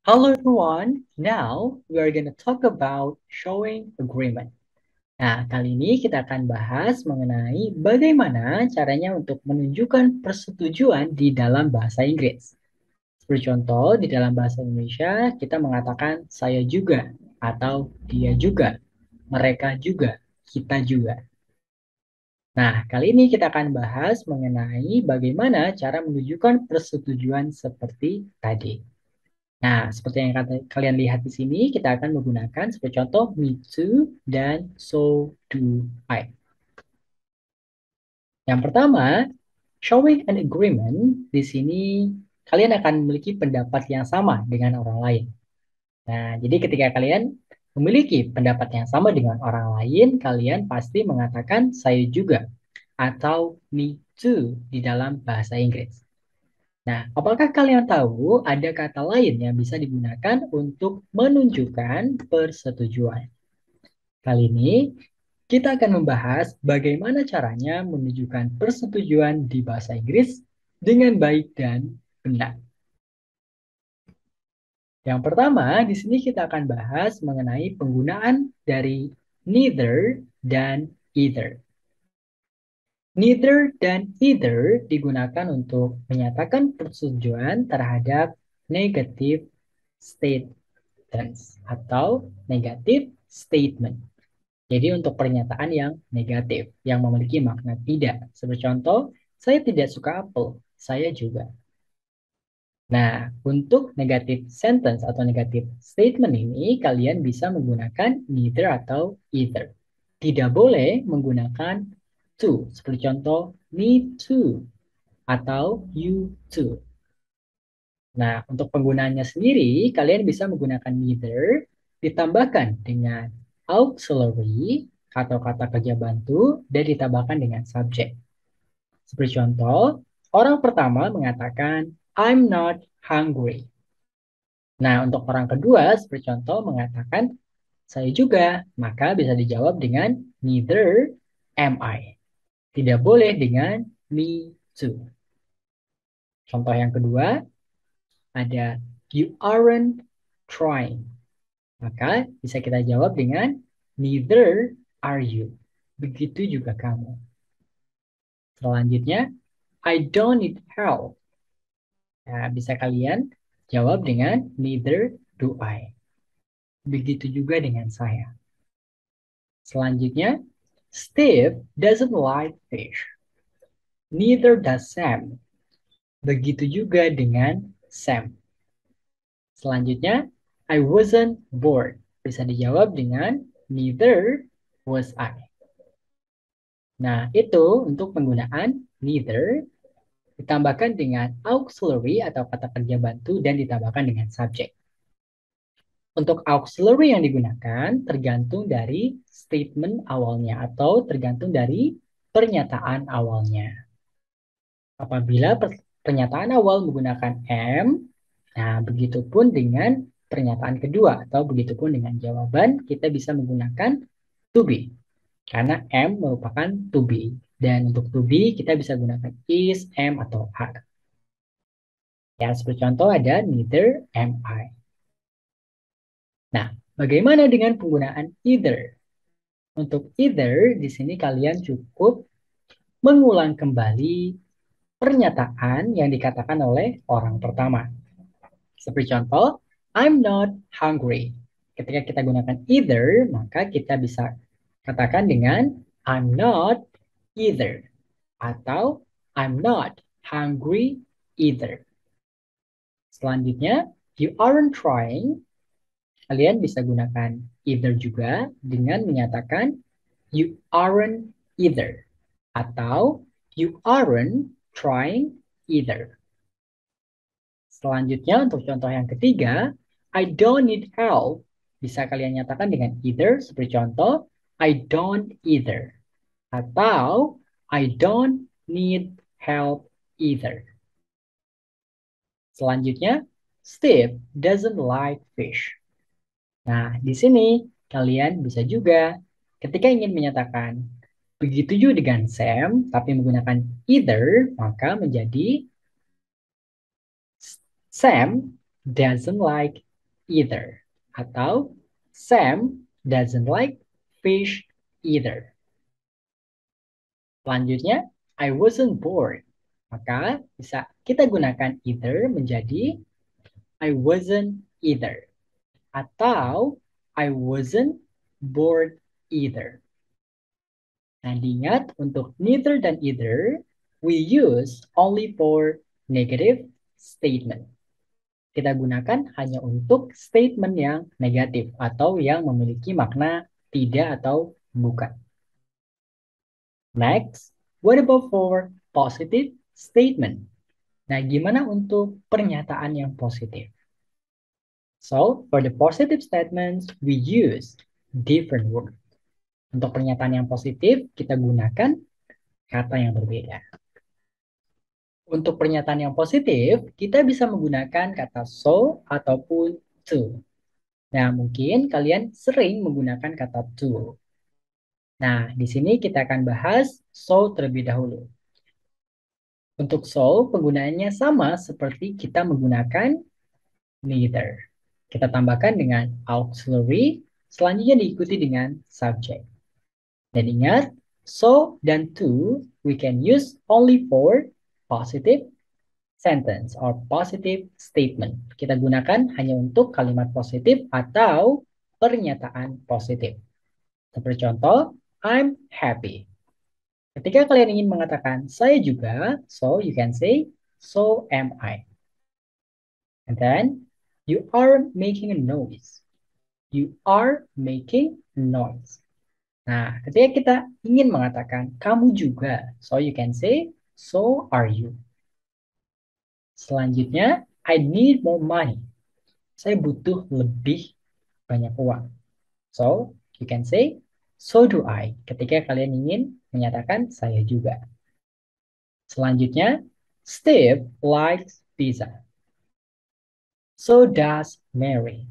Hello everyone. Now we are gonna talk about showing agreement. Nah, kali ini kita akan bahas mengenai bagaimana caranya untuk menunjukkan persetujuan di dalam bahasa Inggris. Seperti contoh, di dalam bahasa Indonesia kita mengatakan saya juga atau dia juga, mereka juga, kita juga. Nah, kali ini kita akan bahas mengenai bagaimana cara menunjukkan persetujuan seperti tadi. Nah, seperti yang kalian lihat di sini, kita akan menggunakan sebagai contoh me too dan so do I. Yang pertama, showing an agreement, di sini kalian akan memiliki pendapat yang sama dengan orang lain. Nah, jadi ketika kalian memiliki pendapat yang sama dengan orang lain, kalian pasti mengatakan saya juga atau me too di dalam bahasa Inggris. Nah, apakah kalian tahu ada kata lain yang bisa digunakan untuk menunjukkan persetujuan? Kali ini kita akan membahas bagaimana caranya menunjukkan persetujuan di bahasa Inggris dengan baik dan benar. Yang pertama, di sini kita akan bahas mengenai penggunaan dari neither dan either. Neither dan either digunakan untuk menyatakan persetujuan terhadap negative statements atau negative statement. Jadi untuk pernyataan yang negatif, yang memiliki makna tidak. Seperti contoh, saya tidak suka apel, saya juga. Nah, untuk negative sentence atau negative statement ini, kalian bisa menggunakan neither atau either. Tidak boleh menggunakan to, seperti contoh, me too, atau you too. Nah, untuk penggunaannya sendiri, kalian bisa menggunakan neither ditambahkan dengan auxiliary atau kata kerja bantu dan ditambahkan dengan subjek. Seperti contoh, orang pertama mengatakan I'm not hungry. Nah, untuk orang kedua, seperti contoh mengatakan saya juga, maka bisa dijawab dengan neither am I. Tidak boleh dengan me too. Contoh yang kedua ada you aren't trying. Maka bisa kita jawab dengan neither are you. Begitu juga kamu. Selanjutnya, I don't need help. Nah, bisa kalian jawab dengan neither do I. Begitu juga dengan saya. Selanjutnya, Steve doesn't like fish. Neither does Sam. Begitu juga dengan Sam. Selanjutnya, I wasn't bored. Bisa dijawab dengan neither was I. Nah, itu untuk penggunaan neither ditambahkan dengan auxiliary atau kata kerja bantu dan ditambahkan dengan subjek. Untuk auxiliary yang digunakan tergantung dari statement awalnya atau tergantung dari pernyataan awalnya. Apabila pernyataan awal menggunakan am, nah begitupun dengan pernyataan kedua atau begitupun dengan jawaban kita bisa menggunakan to be. Karena am merupakan to be. Dan untuk to be kita bisa gunakan is, am, atau are. Ya, seperti contoh ada neither am I. Nah, bagaimana dengan penggunaan either? Untuk either, di sini kalian cukup mengulang kembali pernyataan yang dikatakan oleh orang pertama. Seperti contoh, I'm not hungry. Ketika kita gunakan either, maka kita bisa katakan dengan I'm not either. Atau I'm not hungry either. Selanjutnya, you aren't trying. Kalian bisa gunakan either juga dengan menyatakan you aren't either. Atau you aren't trying either. Selanjutnya untuk contoh yang ketiga, I don't need help. Bisa kalian nyatakan dengan either seperti contoh, I don't either. Atau I don't need help either. Selanjutnya, Steve doesn't like fish. Nah, di sini kalian bisa juga ketika ingin menyatakan begitu juga dengan Sam, tapi menggunakan either, maka menjadi Sam doesn't like either. Atau Sam doesn't like fish either. Selanjutnya, I wasn't bored. Maka bisa kita gunakan either menjadi I wasn't either. Atau I wasn't bored either. Nah, diingat untuk neither dan either, we use only for negative statement. Kita gunakan hanya untuk statement yang negatif atau yang memiliki makna tidak atau bukan. Next, what about for positive statement? Nah, gimana untuk pernyataan yang positif? So, for the positive statements, we use different words. Untuk pernyataan yang positif, kita gunakan kata yang berbeda. Untuk pernyataan yang positif, kita bisa menggunakan kata so ataupun to. Nah, mungkin kalian sering menggunakan kata to. Nah, di sini kita akan bahas so terlebih dahulu. Untuk so, penggunaannya sama seperti kita menggunakan neither. Kita tambahkan dengan auxiliary, selanjutnya diikuti dengan subject. Dan ingat, so dan to we can use only for positive sentence or positive statement. Kita gunakan hanya untuk kalimat positif atau pernyataan positif. Seperti contoh, I'm happy. Ketika kalian ingin mengatakan saya juga, so you can say, so am I. And then, you are making a noise. You are making a noise. Nah, ketika kita ingin mengatakan kamu juga, so you can say, so are you. Selanjutnya, I need more money. Saya butuh lebih banyak uang. So, you can say, so do I. Ketika kalian ingin menyatakan saya juga. Selanjutnya, Steve likes pizza. So does Mary.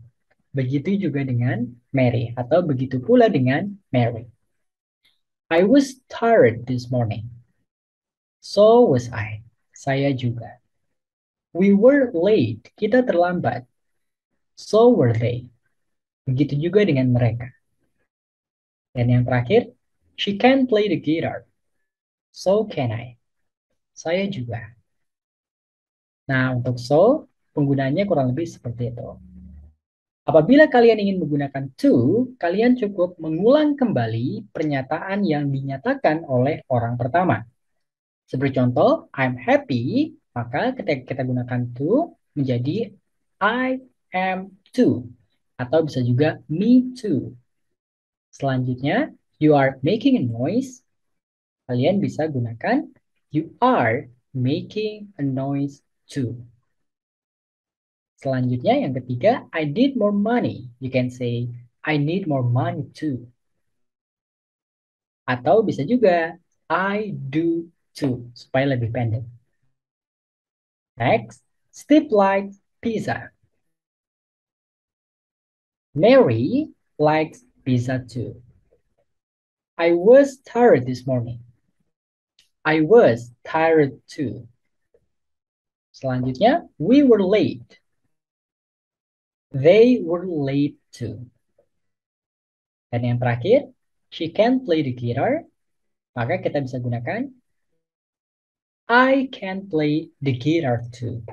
Begitu juga dengan Mary atau begitu pula dengan Mary. I was tired this morning. So was I. Saya juga. We were late. Kita terlambat. So were they. Begitu juga dengan mereka. Dan yang terakhir, she can play the guitar. So can I. Saya juga. Nah, untuk so, penggunaannya kurang lebih seperti itu. Apabila kalian ingin menggunakan to, kalian cukup mengulang kembali pernyataan yang dinyatakan oleh orang pertama. Seperti contoh, I'm happy, maka ketika kita gunakan to menjadi I am too. Atau bisa juga me too. Selanjutnya, you are making a noise. Kalian bisa gunakan you are making a noise too. Selanjutnya yang ketiga, I need more money. You can say, I need more money too. Atau bisa juga, I do too, supaya lebih pendek. Next, Steve likes pizza. Mary likes pizza too. I was tired this morning. I was tired too. Selanjutnya, we were late. They were late too. Dan yang terakhir, she can play the guitar. Maka kita bisa gunakan I can play the guitar too.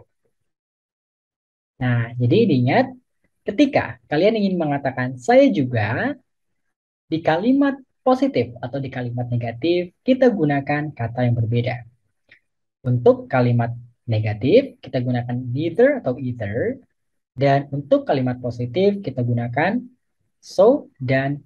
Nah, jadi diingat ketika kalian ingin mengatakan saya juga di kalimat positif atau di kalimat negatif, kita gunakan kata yang berbeda. Untuk kalimat negatif, kita gunakan neither atau either. Dan untuk kalimat positif, kita gunakan so dan